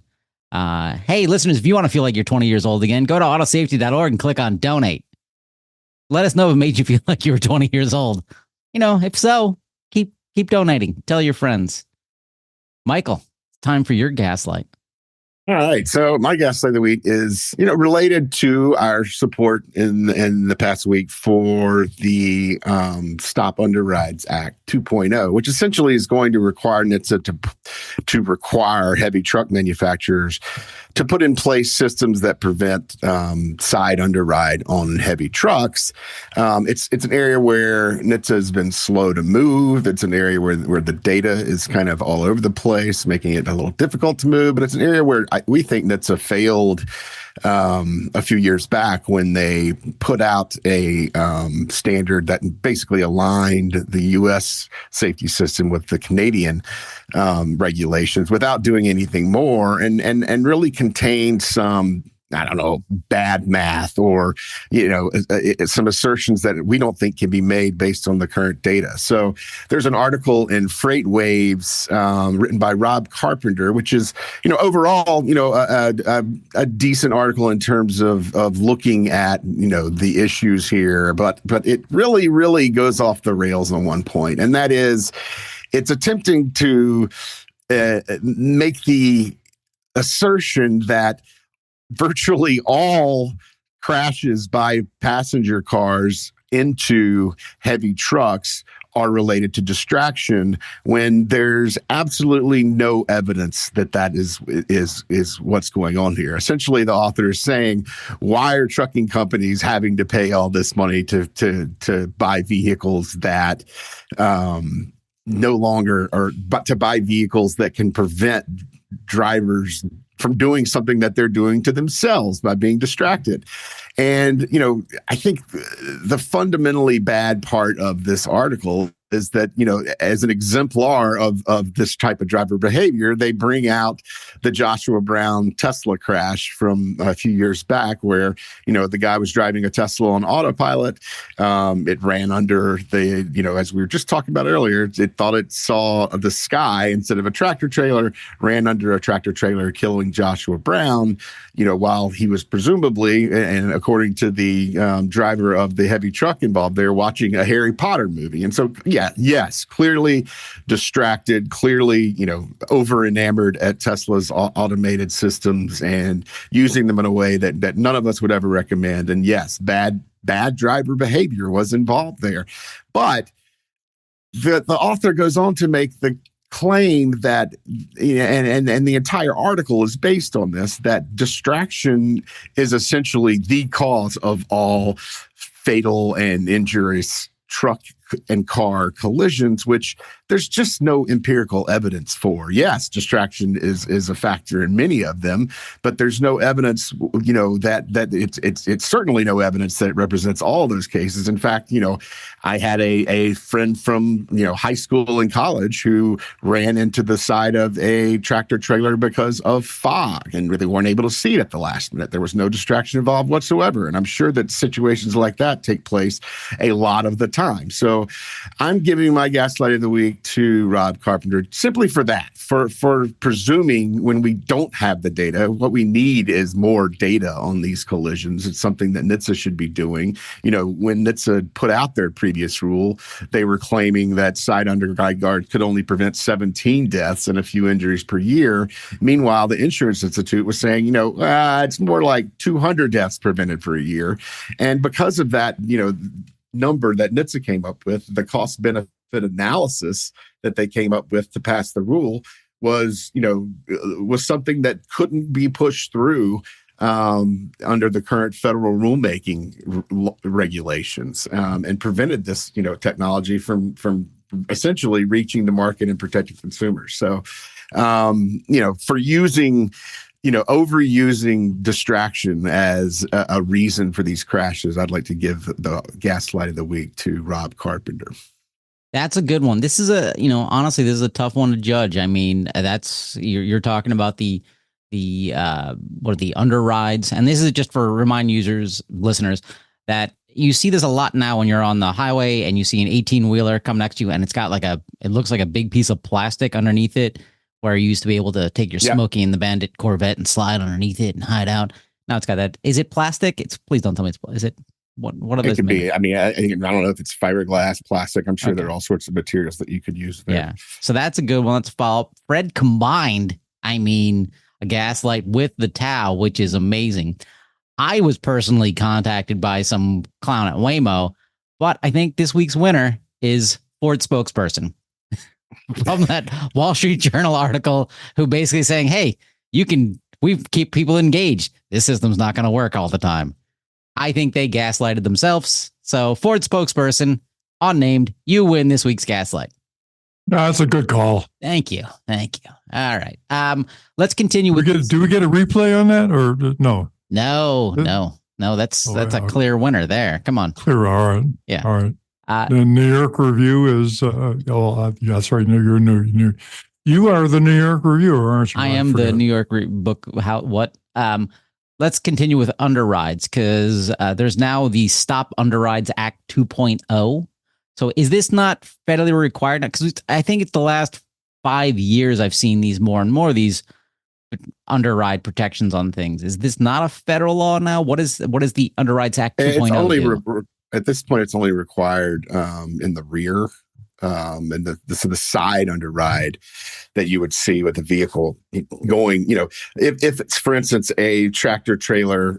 Hey, listeners, if you want to feel like you're 20 years old again, go to autosafety.org and click on donate. Let us know if it made you feel like you were 20 years old. If so, keep donating. Tell your friends. Michael, it's time for your gaslight. All right. So my gaslight of the week is, related to our support in the past week for the Stop Underrides Act 2.0, which essentially is going to require NHTSA to require heavy truck manufacturers to put in place systems that prevent side underride on heavy trucks. It's an area where NHTSA has been slow to move. It's an area where the data is kind of all over the place, making it a little difficult to move. But it's an area where we think NHTSA failed a few years back when they put out a standard that basically aligned the U.S. safety system with the Canadian regulations without doing anything more, and really contained some, I don't know, bad math or, some assertions that we don't think can be made based on the current data. So there's an article in Freight Waves written by Rob Carpenter, which is, overall, a decent article in terms of looking at, the issues here. But it really, really goes off the rails on one point. And that is, it's attempting to make the assertion that virtually all crashes by passenger cars into heavy trucks are related to distraction, when there's absolutely no evidence that is what's going on here. Essentially, the author is saying, why are trucking companies having to pay all this money to buy vehicles that no longer, but to buy vehicles that can prevent drivers from doing something that they're doing to themselves by being distracted. And, I think the fundamentally bad part of this article is that, as an exemplar of this type of driver behavior, they bring out the Joshua Brown Tesla crash from a few years back where, the guy was driving a Tesla on autopilot. It ran under as we were just talking about earlier, it thought it saw the sky instead of a tractor trailer, ran under a tractor trailer, killing Joshua Brown, while he was presumably, and according to the driver of the heavy truck involved, they were watching a Harry Potter movie. And so, yes, clearly distracted, clearly, over enamored at Tesla's automated systems and using them in a way that none of us would ever recommend. And yes, bad driver behavior was involved there. But the author goes on to make the claim that, and the entire article is based on this, that distraction is essentially the cause of all fatal and injurious truck and car collisions, which there's just no empirical evidence for. Yes, distraction is a factor in many of them, but there's no evidence, that it's certainly no evidence that it represents all those cases. In fact, I had a friend from, high school and college who ran into the side of a tractor trailer because of fog and really weren't able to see it at the last minute. There was no distraction involved whatsoever. And I'm sure that situations like that take place a lot of the time. So I'm giving my Gaslight of the Week to Rob Carpenter simply for that, for presuming when we don't have the data. What we need is more data on these collisions. It's something that NHTSA should be doing. When NHTSA put out their previous rule, they were claiming that side underride guards could only prevent 17 deaths and a few injuries per year. Meanwhile, the Insurance Institute was saying, it's more like 200 deaths prevented per year. And because of that, number that NHTSA came up with, the cost benefit analysis that they came up with to pass the rule was something that couldn't be pushed through under the current federal rulemaking regulations, and prevented this, technology from essentially reaching the market and protecting consumers. So, for using overusing distraction as a reason for these crashes, I'd like to give the Gaslight of the Week to Rob Carpenter. That's a good one. This is honestly, this is a tough one to judge. I mean, you're talking about the underrides, and this is just for remind listeners that you see this a lot now when you're on the highway and you see an 18-wheeler come next to you, and it's got it looks like a big piece of plastic underneath it, where you used to be able to take your Smokey in the Bandit Corvette and slide underneath it and hide out. Now it's got that. Is it plastic? Please don't tell me is it? What are those? It could be. I mean, I don't know if it's fiberglass, plastic. I'm sure there are all sorts of materials that you could use there. Yeah. So that's a good one. Let's follow up. Fred combined, a gaslight with the towel, which is amazing. I was personally contacted by some clown at Waymo, but I think this week's winner is Ford spokesperson from that Wall Street Journal article, who basically saying, hey, we keep people engaged. This system's not going to work all the time. I think they gaslighted themselves. So Ford spokesperson, unnamed, you win this week's Gaslight. No, that's a good call. Thank you. All right. Let's continue with do we get a replay on that or no? No. That's a clear winner there. Come on. Clear. All right. Yeah. All right. The New York Review is. That's right. You're new. You are the New York Reviewer, aren't you? I am the New York book. Let's continue with underrides because there's now the Stop Underrides Act 2.0. So is this not federally required? Because I think it's the last 5 years I've seen these more and more, these underride protections on things. Is this not a federal law now? What is the Underrides Act 2.0? It's only at this point, it's only required in the rear and the side underride that you would see with the vehicle going. If it's, for instance, a tractor trailer,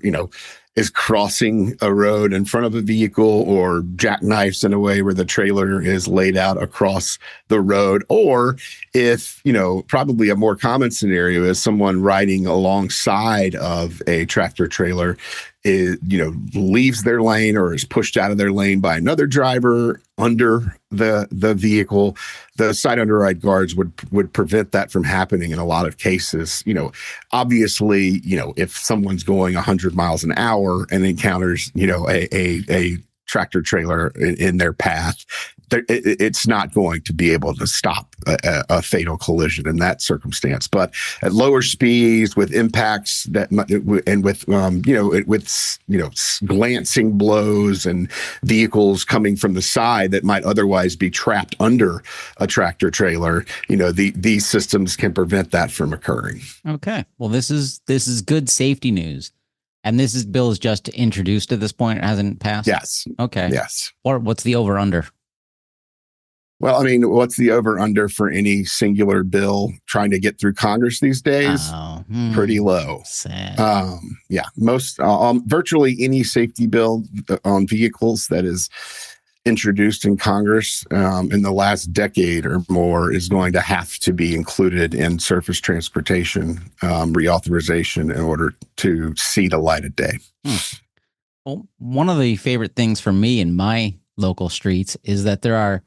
is crossing a road in front of a vehicle, or jackknifes in a way where the trailer is laid out across the road, or if, probably a more common scenario is someone riding alongside of a tractor trailer leaves their lane or is pushed out of their lane by another driver under the vehicle. The side underride guards would prevent that from happening in a lot of cases. Obviously, if someone's going 100 miles an hour and encounters, a tractor trailer in their path, it's not going to be able to stop a fatal collision in that circumstance. But at lower speeds, with impacts and with glancing blows and vehicles coming from the side that might otherwise be trapped under a tractor trailer, these systems can prevent that from occurring. Okay, well, this is good safety news. And this bill is just introduced at this point. It hasn't passed? Yes. Okay. Yes. Or what's the over-under? Well, what's the over-under for any singular bill trying to get through Congress these days? Pretty low. Sad. Most virtually any safety bill on vehicles that is introduced in Congress in the last decade or more is going to have to be included in surface transportation reauthorization in order to see the light of day. Well, one of the favorite things for me in my local streets is that there are,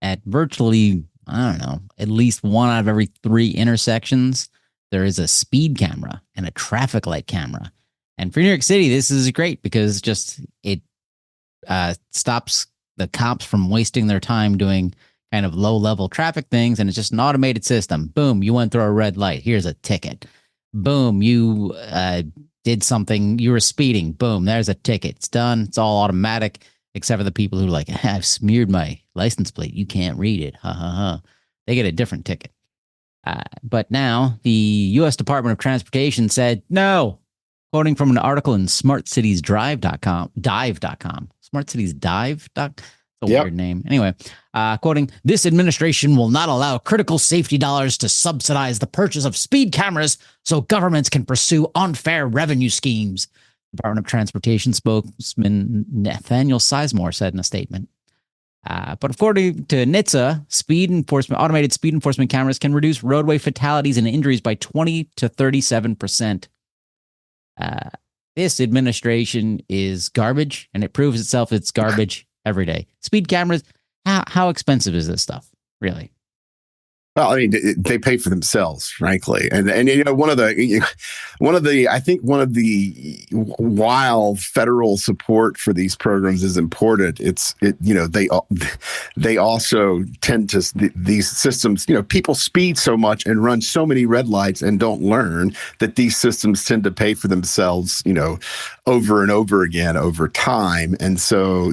at virtually, at least one out of every 3 intersections, there is a speed camera and a traffic light camera. And for New York City, this is great because it stops the cops from wasting their time doing kind of low-level traffic things, and it's just an automated system. Boom, you went through a red light. Here's a ticket. Boom, you did something. You were speeding. Boom, there's a ticket. It's done. It's all automatic, except for the people who are like, I've smeared my license plate. You can't read it. Ha, ha, ha. They get a different ticket. But now the U.S. Department of Transportation said no, quoting from an article in smartcitiesdive.com. Smartcitiesdive. That's a weird name. Anyway, quoting, this administration will not allow critical safety dollars to subsidize the purchase of speed cameras so governments can pursue unfair revenue schemes. Department of Transportation spokesman Nathaniel Sizemore said in a statement. But according to NHTSA, automated speed enforcement cameras can reduce roadway fatalities and injuries by 20 to 37%. This administration is garbage, and it proves itself it's garbage every day. Speed cameras, how expensive is this stuff, really? Well, they pay for themselves, frankly, and one of the while federal support for these programs is important, they also tend to these systems. People speed so much and run so many red lights and don't learn that these systems tend to pay for themselves, over and over again over time, and so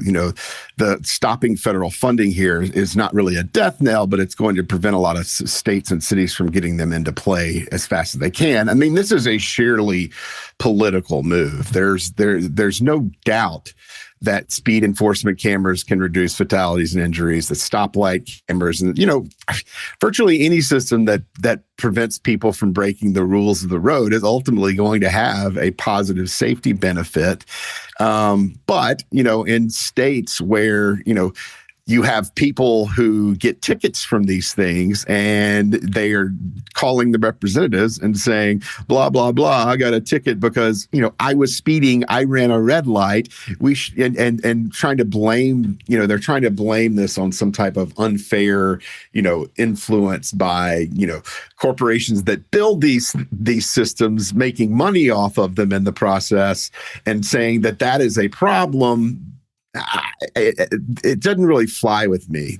the stopping federal funding here is not really a death knell, but it's going to prevent a lot of states and cities from getting them into play as fast as they can. This is a sheerly political move. There's no doubt that speed enforcement cameras can reduce fatalities and injuries, that stoplight cameras, and virtually any system that prevents people from breaking the rules of the road is ultimately going to have a positive safety benefit. But in states where you have people who get tickets from these things, and they are calling the representatives and saying, blah, blah, blah, I got a ticket because, I was speeding, I ran a red light. And trying to blame, they're trying to blame this on some type of unfair, influence by, corporations that build these systems, making money off of them in the process, and saying that is a problem. It doesn't really fly with me.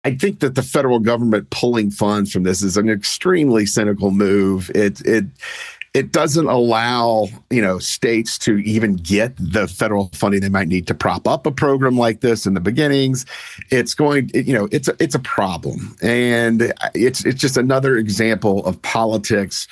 I think that the federal government pulling funds from this is an extremely cynical move. It doesn't allow, states to even get the federal funding they might need to prop up a program like this in the beginnings. It's a problem. And it's just another example of politics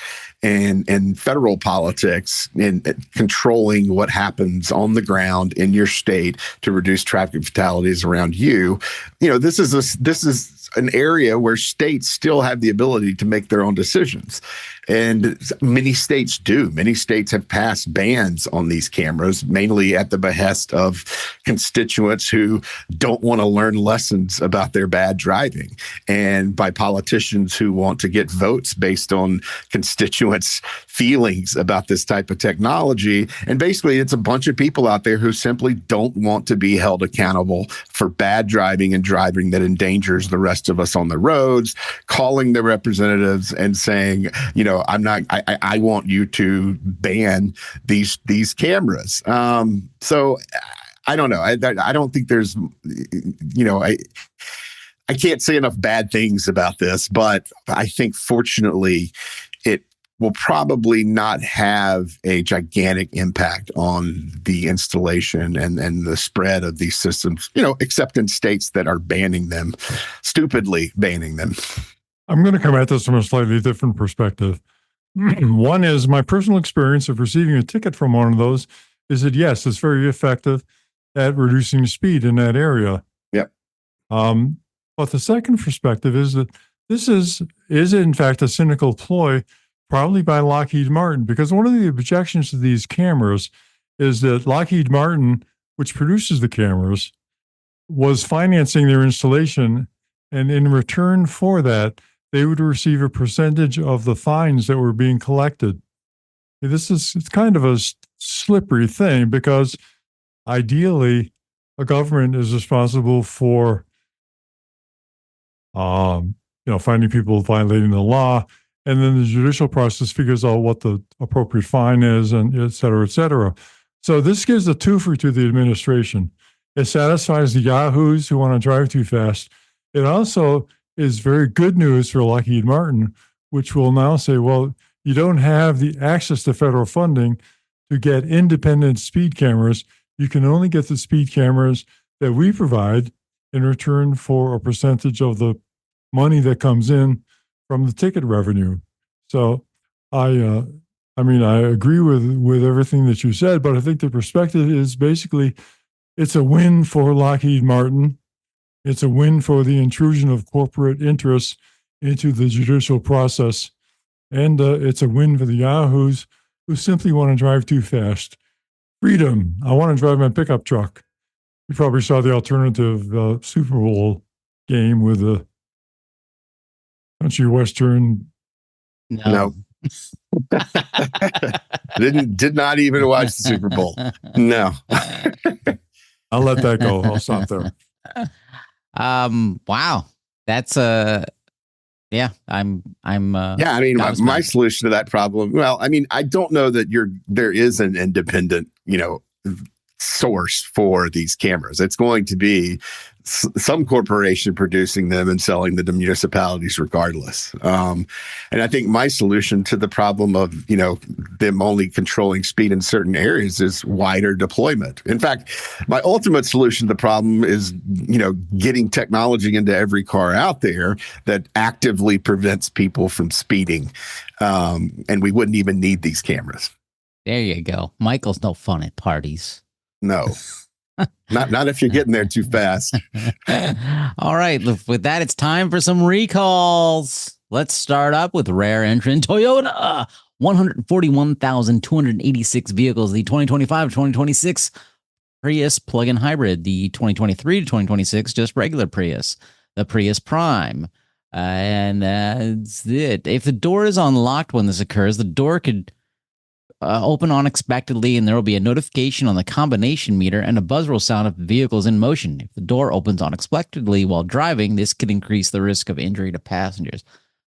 and federal politics in controlling what happens on the ground in your state to reduce traffic fatalities around you. This is an area where states still have the ability to make their own decisions. And many states do. Many states have passed bans on these cameras, mainly at the behest of constituents who don't want to learn lessons about their bad driving, and by politicians who want to get votes based on constituents' feelings about this type of technology. And basically, it's a bunch of people out there who simply don't want to be held accountable for bad driving and driving that endangers the rest of us on the roads, calling the representatives and saying, I want you to ban these cameras. So I don't know. I don't think there's, I can't say enough bad things about this, but I think fortunately it will probably not have a gigantic impact on the installation and the spread of these systems, except in states that are banning them, stupidly banning them. I'm going to come at this from a slightly different perspective. One is my personal experience of receiving a ticket from one of those is that, yes, it's very effective at reducing speed in that area. Yep. But the second perspective is that this is in fact a cynical ploy, probably by Lockheed Martin, because one of the objections to these cameras is that Lockheed Martin, which produces the cameras, was financing their installation, and in return for that, they would receive a percentage of the fines that were being collected. It's kind of a slippery thing, because ideally a government is responsible for finding people violating the law, and then the judicial process figures out what the appropriate fine is, and et cetera, et cetera. So this gives a twofer to the administration. It satisfies the yahoos who want to drive too fast. It also is very good news for Lockheed Martin, which will now say, well, you don't have the access to federal funding to get independent speed cameras. You can only get the speed cameras that we provide in return for a percentage of the money that comes in from the ticket revenue. So I agree with everything that you said, but I think the perspective is basically it's a win for Lockheed Martin. It's a win for the intrusion of corporate interests into the judicial process. And it's a win for the yahoos who simply want to drive too fast. Freedom. I want to drive my pickup truck. You probably saw the alternative Super Bowl game with the country western. No. Did not even watch the Super Bowl. No. I'll let that go. I'll stop there. Wow. That's yeah, I'm yeah, I mean, my solution to that problem, well, I mean, I don't know that there is an independent, source for these cameras. It's going to be some corporation producing them and selling them to municipalities regardless. And I think my solution to the problem of, them only controlling speed in certain areas is wider deployment. In fact, my ultimate solution to the problem is, getting technology into every car out there that actively prevents people from speeding. And we wouldn't even need these cameras. There you go. Michael's no fun at parties. No. Not if you're getting there too fast. All right. With that, it's time for some recalls. Let's start up with rare entrant Toyota. 141,286 vehicles. The 2025-2026 Prius plug-in hybrid, the 2023 to 2026, just regular Prius, the Prius Prime. And that's it. If the door is unlocked when this occurs, the door could open unexpectedly, and there will be a notification on the combination meter and a buzz will sound if the vehicle is in motion. If the door opens unexpectedly while driving, this could increase the risk of injury to passengers.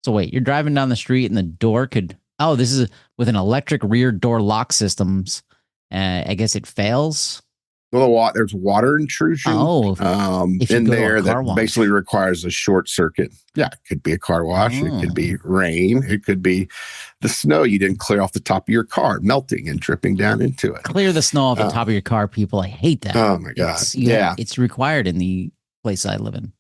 So wait, you're driving down the street and the door could... Oh, this is with an electric rear door lock systems. I guess it fails. Well, there's water intrusion in there that basically requires a short circuit. Yeah, it could be a car wash. It could be rain. It could be the snow you didn't clear off the top of your car, melting and dripping down into it. Clear the snow off the top of your car, people. I hate that. Oh, my God. It's required in the place I live in.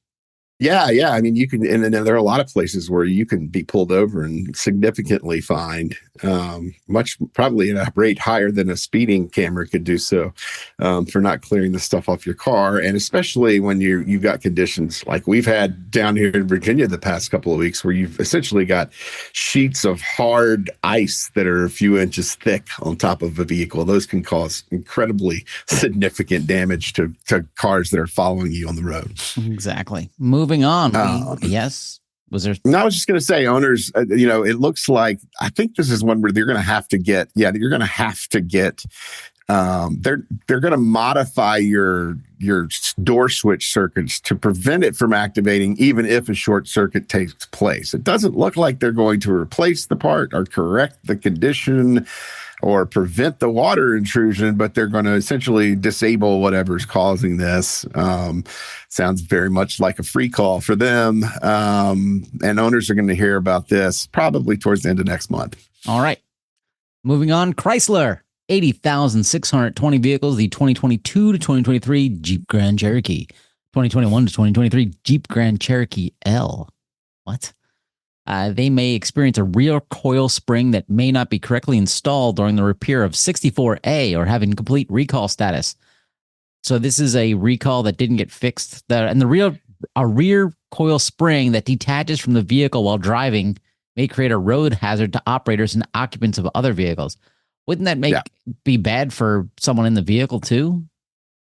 Yeah. I mean, you can, and then there are a lot of places where you can be pulled over and significantly fined, probably at a rate higher than a speeding camera could do so, for not clearing the stuff off your car. And especially when you've got conditions like we've had down here in Virginia the past couple of weeks, where you've essentially got sheets of hard ice that are a few inches thick on top of a vehicle. Those can cause incredibly significant damage to cars that are following you on the road. Exactly. Moving on. Yes. Was there? No, I was just going to say, owners, it looks like, I think this is one where they're going to have to get, they're going to modify your door switch circuits to prevent it from activating, even if a short circuit takes place. It doesn't look like they're going to replace the part or correct the condition or prevent the water intrusion, but they're going to essentially disable whatever's causing this. Sounds very much like a free call for them. And owners are going to hear about this probably towards the end of next month. All right. Moving on. Chrysler, 80,620 vehicles, the 2022 to 2023 Jeep Grand Cherokee, 2021 to 2023 Jeep Grand Cherokee L. What? They may experience a rear coil spring that may not be correctly installed during the repair of 64A or having complete recall status. So this is a recall that didn't get fixed. A rear coil spring that detaches from the vehicle while driving may create a road hazard to operators and occupants of other vehicles. Wouldn't that be bad for someone in the vehicle too?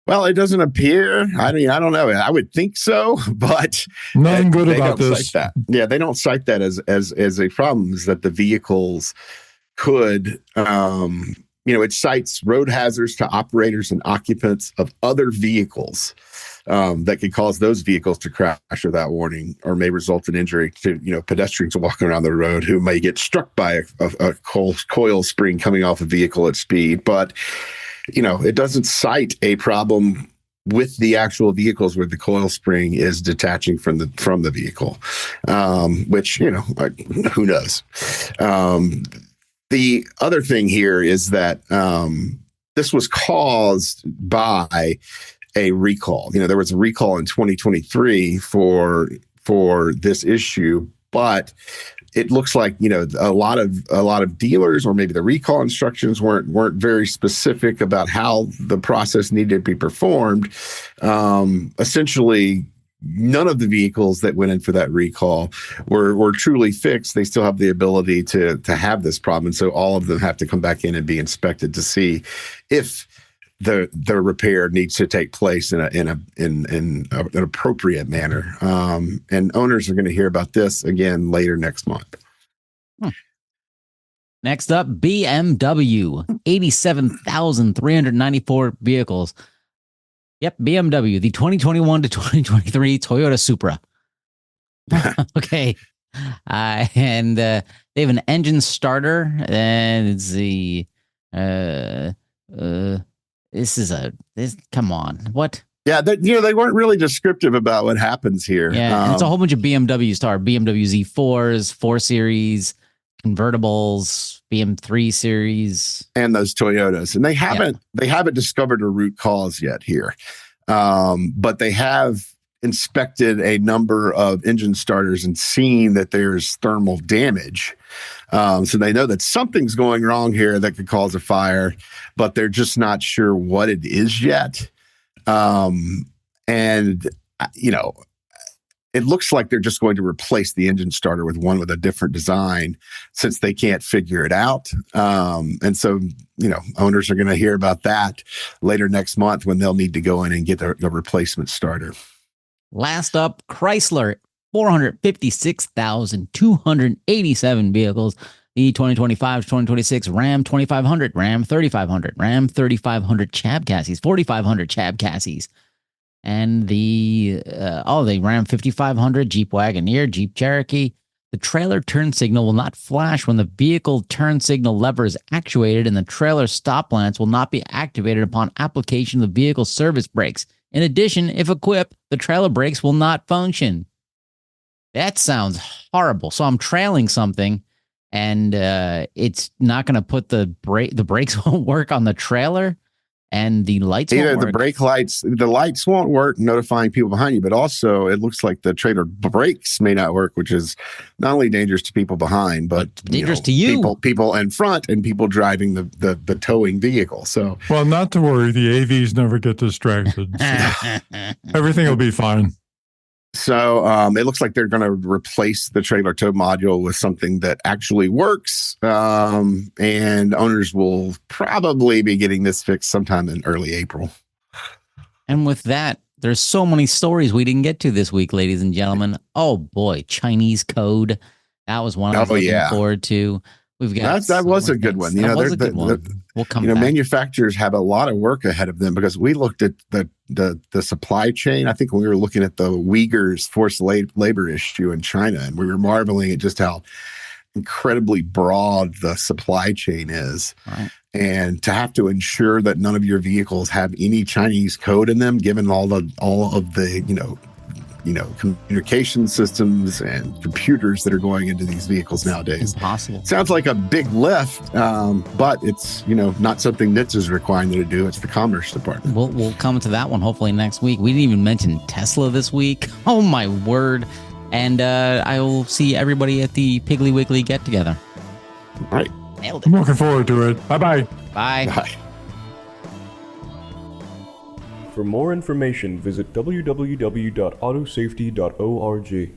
Well, it doesn't appear. I mean, I don't know. I would think so, but nothing good about this. Cite that. Yeah, they don't cite that as a problem. Is that the vehicles could, it cites road hazards to operators and occupants of other vehicles that could cause those vehicles to crash without warning, or may result in injury to pedestrians walking around the road who may get struck by a coil spring coming off a vehicle at speed, but. It doesn't cite a problem with the actual vehicles where the coil spring is detaching from the vehicle, which, who knows? The other thing here is that this was caused by a recall. There was a recall in 2023 for this issue, but it looks like a lot of dealers, or maybe the recall instructions weren't very specific about how the process needed to be performed. Essentially, none of the vehicles that went in for that recall were truly fixed. They still have the ability to have this problem, and so all of them have to come back in and be inspected to see if the repair needs to take place in an appropriate manner. And owners are going to hear about this again later next month. Next up, BMW, 87,394 vehicles. Yep, BMW, the 2021 to 2023 Toyota Supra. Okay. And they have an engine starter, and it's the come on, what? Yeah, they weren't really descriptive about what happens here. Yeah, and it's a whole bunch of BMW BMW Z4s, 4 Series, convertibles, BM3 Series, and those Toyotas. And they haven't discovered a root cause yet here, but they have inspected a number of engine starters and seen that there's thermal damage. So they know that something's going wrong here that could cause a fire, but they're just not sure what it is yet. And it looks like they're just going to replace the engine starter with one with a different design since they can't figure it out. And so, owners are going to hear about that later next month when they'll need to go in and get a replacement starter. Last up, Chrysler, 456,287 vehicles. The 2025 to 2026 Ram 2500, Ram 3500, Ram 3500 cab chassis, 4500 cab chassis. And the Ram 5500, Jeep Wagoneer, Jeep Cherokee. The trailer turn signal will not flash when the vehicle turn signal lever is actuated, and the trailer stop lamps will not be activated upon application of the vehicle service brakes. In addition, if equipped, the trailer brakes will not function. That sounds horrible. So I'm trailing something, and it's not going to put the brakes won't work on the trailer. And the lights won't work. The brake lights, the lights won't work, notifying people behind you, but also it looks like the trailer brakes may not work, which is not only dangerous to people behind, but dangerous to you. People in front and people driving the towing vehicle. So, well, not to worry, the AVs never get distracted. So everything will be fine. So it looks like they're going to replace the trailer tow module with something that actually works. And owners will probably be getting this fixed sometime in early April. And with that, there's so many stories we didn't get to this week, ladies and gentlemen. Oh boy, Chinese code. That was one I was looking forward to. We've got that was a good one. That was a good one. We'll come back. Manufacturers have a lot of work ahead of them because we looked at the supply chain. I think when we were looking at the Uyghurs forced labor issue in China, and we were marveling at just how incredibly broad the supply chain is. Right. And to have to ensure that none of your vehicles have any Chinese code in them, given all of the communication systems and computers that are going into these vehicles nowadays. Impossible. Sounds like a big lift, but it's not something NHTSA is requiring you to do. It's the Commerce Department. We'll come to that one hopefully next week. We didn't even mention Tesla this week. Oh my word! And I will see everybody at the Piggly Wiggly get together. All right. Nailed it. I'm looking forward to it. Bye-bye. Bye. Bye. For more information, visit www.autosafety.org.